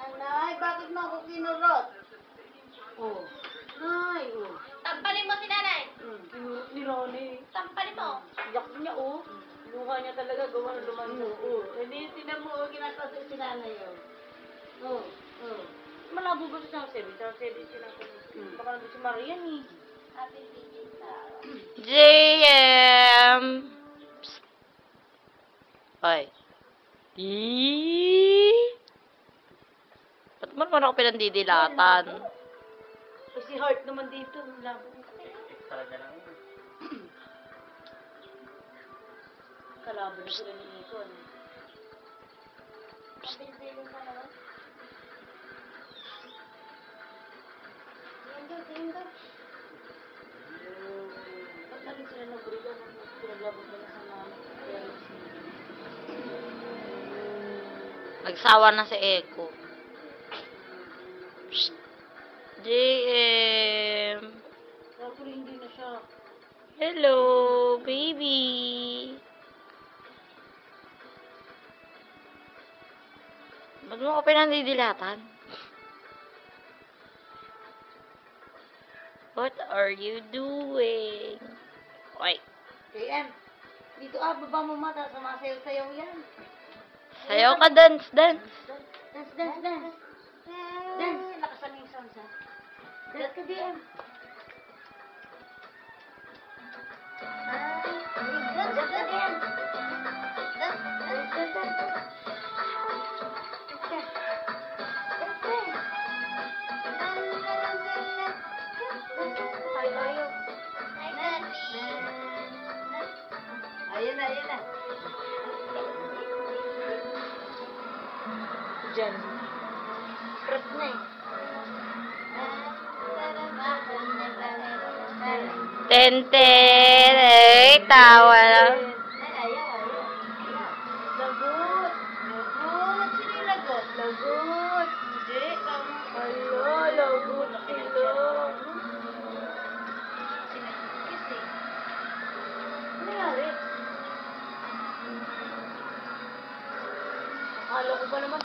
Nanay, bakit mo ako kinurot? Oh. Ay, oh. Tampalin mo si nanay. Kinurot ni Ronnie. Tampalin mo. Yak niya, oh. Luha niya talaga gawa ng lumanso. Hindi, tinan mo, ginasa si nanay, oh. Oh, oh. Malabo ba sa sabi? Sa sabi sila ko. Baka nandun si Marian, eh. Happy birthday sa... JM! Psst. Hoy. Ba't mo naman ako pinandidilatan? Si Heart naman dito. Labo. Kalabo na sila ni Icon. Happy birthday sa naman. Tingin. Ba't lagi sila nag-grilo? Pinaglabog nila sa mama. Nagsawa na si Eko. Psst. JM! Pero hindi na siya. Hello, baby! Ba't mo ako pinandidilatan? What are you doing? Oy, JM, dito baba mo mata. Sumasayaw-sayaw yan. sayaw ka, dance. Dance. Dance. Lakasan mo yung sounds, ha? Dance ka, JM. Dance ka, JM. Dance. Tayo. Hi, Daddy. Ayun na. Diyan. Stress na eh. Ten, tawa lang. Ayaw. Lagot. Sino yung lagot? Lagot. Hindi. Ala, lagot sila. Sinakis eh. Ano nangyari? Akala ko ba naman